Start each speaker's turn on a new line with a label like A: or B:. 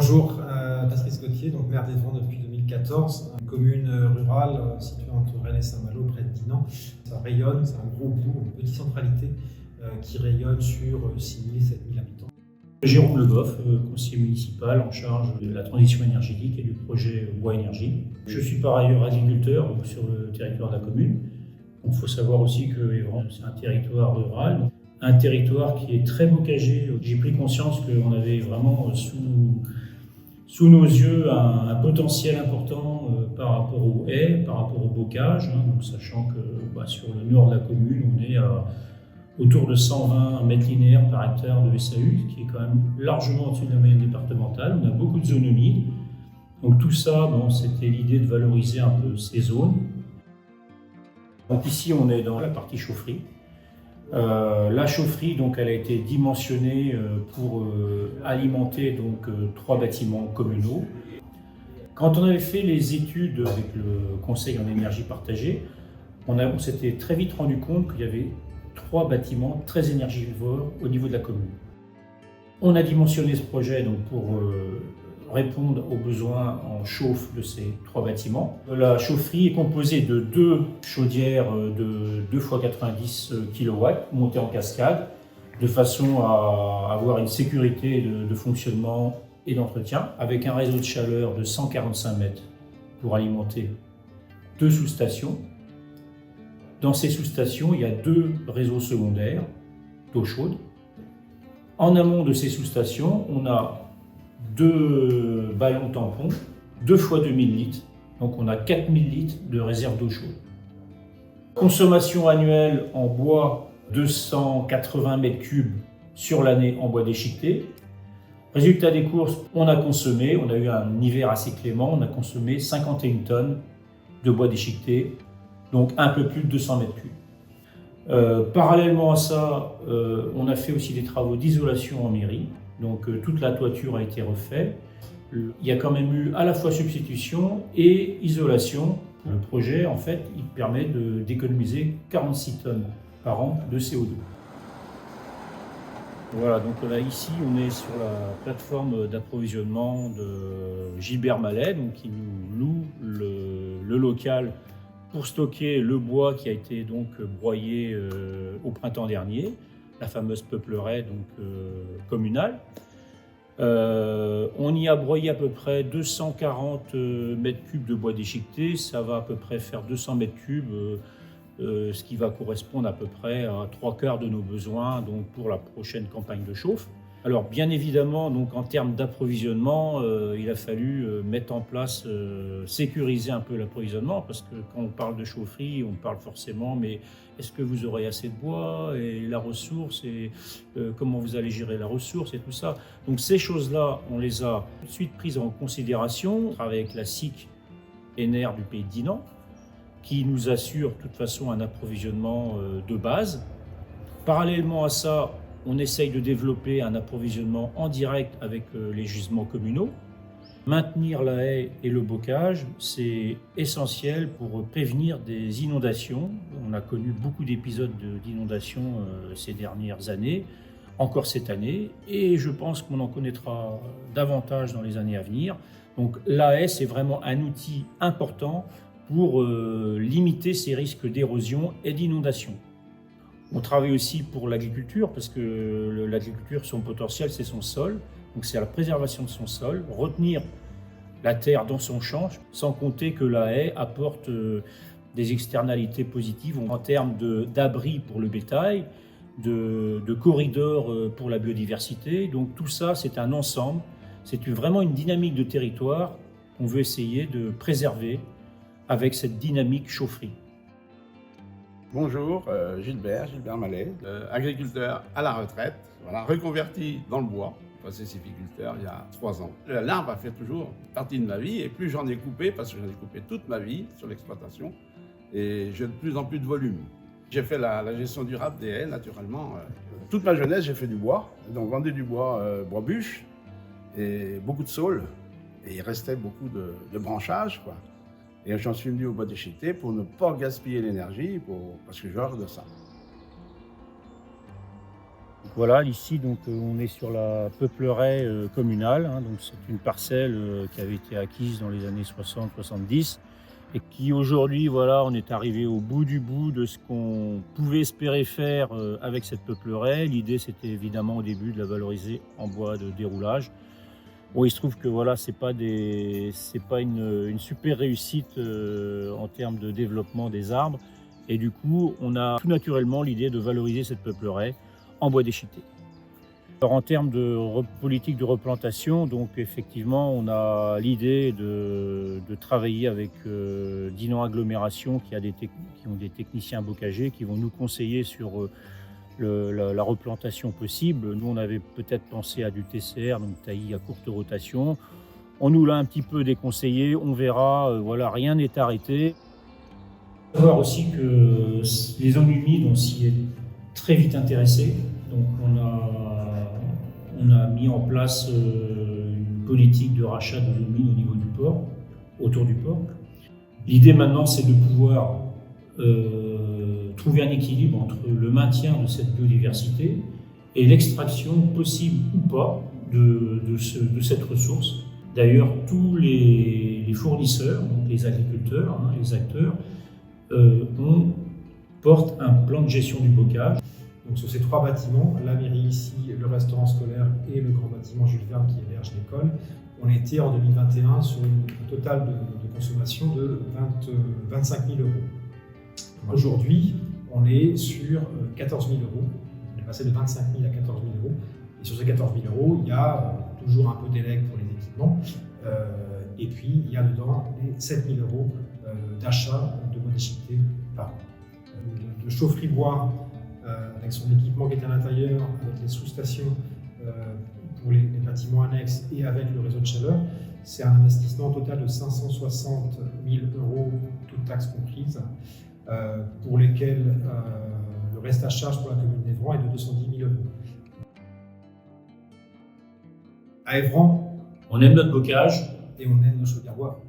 A: Bonjour, Patrice Gauthier, donc maire d'Évreux depuis 2014, une commune rurale située entre Rennes et Saint-Malo, près de Dinan. Ça rayonne, c'est un gros bourg, une petite centralité qui rayonne sur 6 000, 7 000 habitants.
B: Jérôme Le Goff, conseiller municipal en charge de la transition énergétique et du projet Bois Énergie. Je suis par ailleurs agriculteur sur le territoire de la commune. Il faut savoir aussi que Évreux, c'est un territoire rural, un territoire qui est très bocagé. J'ai pris conscience qu'on avait vraiment sous nos yeux un potentiel important par rapport aux haies, par rapport au bocage, donc sachant que sur le nord de la commune, on est autour de 120 mètres linéaires par hectare de SAU, ce qui est quand même largement au-dessus de la moyenne départementale. On a beaucoup de zones humides. Donc tout ça, c'était l'idée de valoriser un peu ces zones. Donc ici, on est dans la partie chaufferie. La chaufferie, donc, elle a été dimensionnée pour alimenter 3 bâtiments communaux. Quand on avait fait les études avec le Conseil en énergie partagée, on s'était très vite rendu compte qu'il y avait 3 bâtiments très énergivores au niveau de la commune. On a dimensionné ce projet pour répondre aux besoins en chauffe de ces 3 bâtiments. La chaufferie est composée de 2 chaudières de 2 x 90 kW montées en cascade, de façon à avoir une sécurité de fonctionnement et d'entretien, avec un réseau de chaleur de 145 mètres pour alimenter 2 sous-stations. Dans ces sous-stations, il y a 2 réseaux secondaires d'eau chaude. En amont de ces sous-stations, on a 2 ballons tampons, 2 fois 2000 litres, donc on a 4000 litres de réserve d'eau chaude. Consommation annuelle en bois, 280 mètres cubes sur l'année en bois déchiqueté. Résultat des courses, on a eu un hiver assez clément, on a consommé 51 tonnes de bois déchiqueté, donc un peu plus de 200 mètres cubes. Parallèlement à ça, on a fait aussi des travaux d'isolation en mairie. Donc toute la toiture a été refaite. Il y a quand même eu à la fois substitution et isolation. Le projet, en fait, il permet d'économiser 46 tonnes par an de CO2. Voilà, donc là, ici, on est sur la plateforme d'approvisionnement de Gilbert Mallet, donc qui nous loue le local pour stocker le bois qui a été broyé au printemps dernier, la fameuse peupleraie communale. On y a broyé à peu près 240 mètres cubes de bois déchiqueté, ça va à peu près faire 200 mètres cubes, ce qui va correspondre à peu près à 3/4 de nos besoins pour la prochaine campagne de chauffe. Alors bien évidemment, en termes d'approvisionnement, il a fallu mettre en place, sécuriser un peu l'approvisionnement, parce que quand on parle de chaufferie, on parle forcément, mais est-ce que vous aurez assez de bois et la ressource, et comment vous allez gérer la ressource et tout ça. Donc ces choses-là, on les a tout de suite prises en considération avec la SIC Ener du pays de Dinan, qui nous assure de toute façon un approvisionnement de base. Parallèlement à ça, on essaye de développer un approvisionnement en direct avec les gisements communaux. Maintenir la haie et le bocage, c'est essentiel pour prévenir des inondations. On a connu beaucoup d'épisodes d'inondations ces dernières années, encore cette année, et je pense qu'on en connaîtra davantage dans les années à venir. Donc la haie, c'est vraiment un outil important pour limiter ces risques d'érosion et d'inondation. On travaille aussi pour l'agriculture, parce que l'agriculture, son potentiel, c'est son sol. Donc c'est à la préservation de son sol, retenir la terre dans son champ, sans compter que la haie apporte des externalités positives en termes d'abri pour le bétail, de corridors pour la biodiversité. Donc tout ça, c'est un ensemble, c'est vraiment une dynamique de territoire qu'on veut essayer de préserver avec cette dynamique chaufferie.
C: Bonjour, Gilbert Mallet, agriculteur à la retraite, reconverti dans le bois, passé sylviculteur il y a 3 ans. L'arbre a fait toujours partie de ma vie, et plus j'en ai coupé, parce que j'en ai coupé toute ma vie sur l'exploitation, et j'ai de plus en plus de volume. J'ai fait la gestion durable des haies, naturellement. Toute ma jeunesse, j'ai fait du bois, donc vendu du bois bois-bûche, et beaucoup de saules, et il restait beaucoup de branchages, quoi. Et j'en suis venu au bois déchiqueté pour ne pas gaspiller l'énergie, parce que j'ai horreur de ça.
B: Voilà, ici donc on est sur la peuplerie communale, hein, donc c'est une parcelle qui avait été acquise dans les années 60-70 et qui aujourd'hui, voilà, on est arrivé au bout du bout de ce qu'on pouvait espérer faire avec cette peuplerie. L'idée c'était évidemment au début de la valoriser en bois de déroulage. Bon, il se trouve que voilà, c'est pas une super réussite en termes de développement des arbres et du coup on a tout naturellement l'idée de valoriser cette peuplerie en bois déchiqueté. Alors, en termes de politique de replantation, donc effectivement, on a l'idée de travailler avec Dinan Agglomération qui ont des techniciens bocagers qui vont nous conseiller sur la replantation possible. Nous, on avait peut-être pensé à du TCR, donc taillis à courte rotation. On nous l'a un petit peu déconseillé, on verra, voilà, rien n'est arrêté. Il faut savoir aussi que les zones humides, on s'y est très vite intéressé. Donc on a mis en place une politique de rachat de zones humides au niveau du port, autour du port. L'idée maintenant, c'est de pouvoir trouver un équilibre entre le maintien de cette biodiversité et l'extraction possible ou pas de cette ressource. D'ailleurs, tous les fournisseurs, donc les agriculteurs, hein, les acteurs, portent un plan de gestion du bocage.
A: Donc sur ces 3 bâtiments, la mairie ici, le restaurant scolaire et le grand bâtiment Jules Verne qui héberge l'école, on était en 2021 sur un total de consommation de 25 000 euros. Aujourd'hui, on est sur 14 000 euros. On est passé de 25 000 à 14 000 euros. Et sur ces 14 000 euros, il y a toujours un peu d'élec pour les équipements. Et puis, il y a dedans les 7 000 euros d'achat de bois déchiqueté par an. Le chaufferie bois, avec son équipement qui est à l'intérieur, avec les sous-stations pour les bâtiments annexes et avec le réseau de chaleur, c'est un investissement total de 560 000 euros, toutes taxes comprises, pour lesquels le reste à charge pour la commune d'Évran est de 210 000 euros. À Évran,
B: on aime notre bocage
A: et on aime nos chaudières bois.